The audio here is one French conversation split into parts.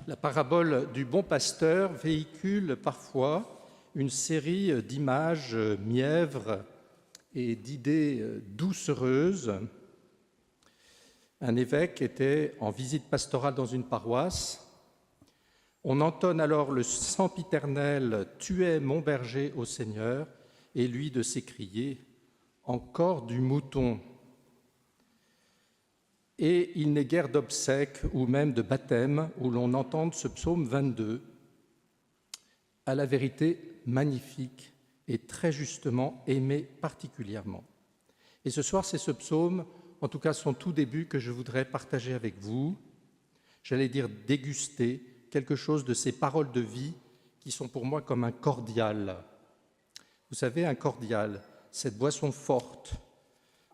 La parabole du bon pasteur véhicule parfois une série d'images mièvres et d'idées doucereuses. Un évêque était en visite pastorale dans une paroisse. On entonne alors le sempiternel « Tu es mon berger, ô Seigneur » et lui de s'écrier « Encore du mouton ». Et il n'est guère d'obsèques ou même de baptême où l'on entende ce psaume 22, à la vérité magnifique et très justement aimé particulièrement. Et ce soir, c'est ce psaume, en tout cas son tout début, que je voudrais partager avec vous. J'allais dire déguster quelque chose de ces paroles de vie qui sont pour moi comme un cordial. Vous savez, un cordial, cette boisson forte,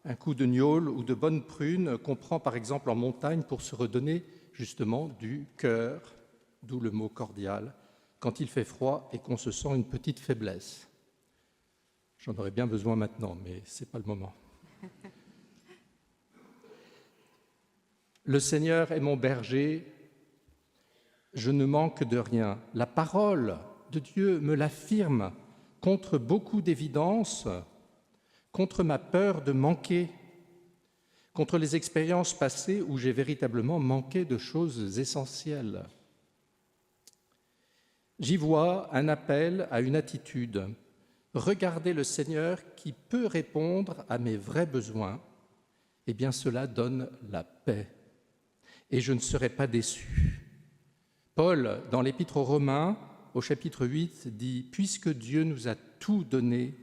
un coup de gnôle ou de bonne prune qu'on prend par exemple en montagne pour se redonner justement du cœur, d'où le mot cordial, quand il fait froid et qu'on se sent une petite faiblesse. J'en aurais bien besoin maintenant, mais ce n'est pas le moment. Le Seigneur est mon berger, je ne manque de rien. La parole de Dieu me l'affirme contre beaucoup d'évidence, contre ma peur de manquer, contre les expériences passées où j'ai véritablement manqué de choses essentielles. J'y vois un appel à une attitude. Regarder le Seigneur qui peut répondre à mes vrais besoins, eh bien cela donne la paix. Et je ne serai pas déçu. Paul, dans l'Épître aux Romains, au chapitre 8, dit « Puisque Dieu nous a tout donné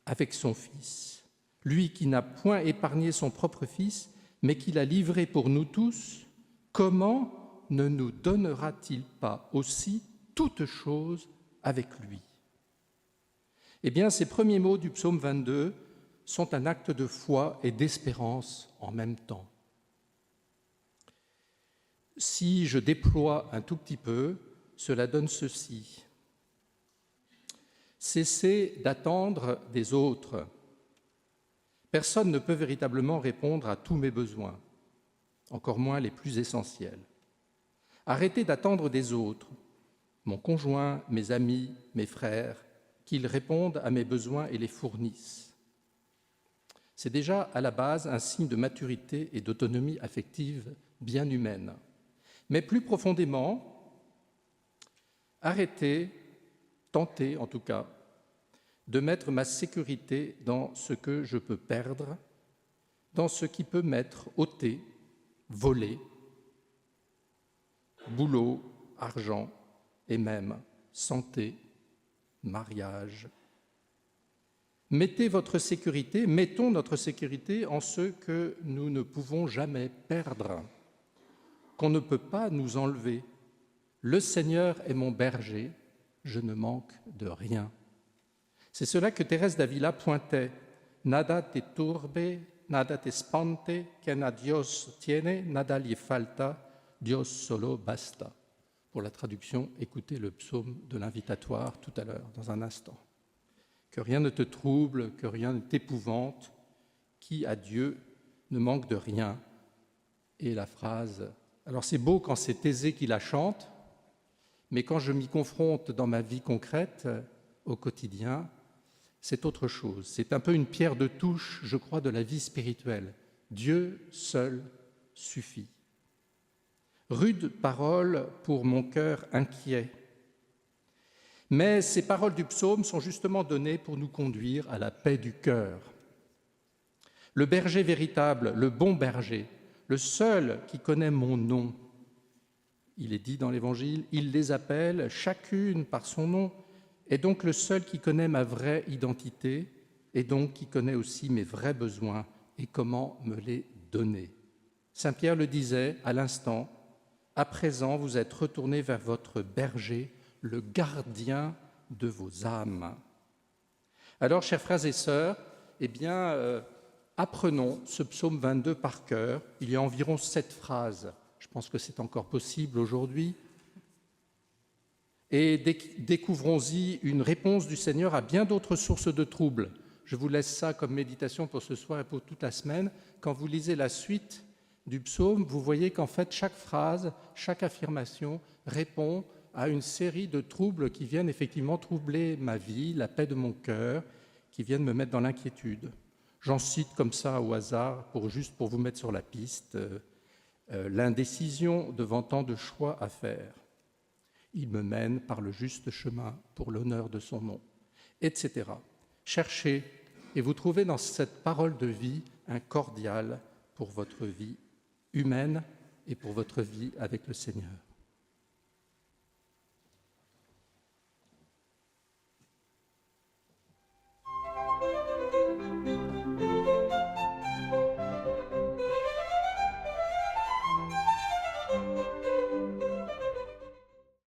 avec son Fils, lui qui n'a point épargné son propre Fils, mais qui l'a livré pour nous tous, comment ne nous donnera-t-il pas aussi toutes choses avec lui ?» Eh bien, ces premiers mots du psaume 22 sont un acte de foi et d'espérance en même temps. Si je déploie un tout petit peu, cela donne ceci. Cessez d'attendre des autres. Personne ne peut véritablement répondre à tous mes besoins, encore moins les plus essentiels. Arrêtez d'attendre des autres, mon conjoint, mes amis, mes frères, qu'ils répondent à mes besoins et les fournissent. C'est déjà à la base un signe de maturité et d'autonomie affective bien humaine. Mais plus profondément, arrêtez, tentez en tout cas, de mettre ma sécurité dans ce que je peux perdre, dans ce qui peut m'être ôté, volé, boulot, argent et même santé, mariage. Mettez votre sécurité, mettons notre sécurité en ce que nous ne pouvons jamais perdre, qu'on ne peut pas nous enlever. Le Seigneur est mon berger, je ne manque de rien. C'est cela que Thérèse d'Avila pointait. Nada te turbe, nada te espante, quien a Dios tiene, nada le falta, Dios solo basta. Pour la traduction, écoutez le psaume de l'invitatoire tout à l'heure, dans un instant. Que rien ne te trouble, que rien ne t'épouvante, qui à Dieu ne manque de rien. Et la phrase, alors c'est beau quand c'est Thésée qui la chante, mais quand je m'y confronte dans ma vie concrète, au quotidien, c'est autre chose. C'est un peu une pierre de touche, je crois, de la vie spirituelle. Dieu seul suffit. Rude parole pour mon cœur inquiet. Mais ces paroles du psaume sont justement données pour nous conduire à la paix du cœur. Le berger véritable, le bon berger, le seul qui connaît mon nom, il est dit dans l'Évangile, il les appelle chacune par son nom, est donc le seul qui connaît ma vraie identité et donc qui connaît aussi mes vrais besoins et comment me les donner. Saint Pierre le disait à l'instant, à présent vous êtes retournés vers votre berger, le gardien de vos âmes. Alors, chers frères et sœurs, eh bien, apprenons ce psaume 22 par cœur. Il y a environ 7 phrases. Je pense que c'est encore possible aujourd'hui. Et découvrons-y une réponse du Seigneur à bien d'autres sources de troubles. Je vous laisse ça comme méditation pour ce soir et pour toute la semaine. Quand vous lisez la suite, du psaume, vous voyez qu'en fait, chaque phrase, chaque affirmation répond à une série de troubles qui viennent effectivement troubler ma vie, la paix de mon cœur, qui viennent me mettre dans l'inquiétude. J'en cite comme ça au hasard, juste pour vous mettre sur la piste. L'indécision devant tant de choix à faire. Il me mène par le juste chemin pour l'honneur de son nom, etc. Cherchez et vous trouvez dans cette parole de vie un cordial pour votre vie humaine et pour votre vie avec le Seigneur.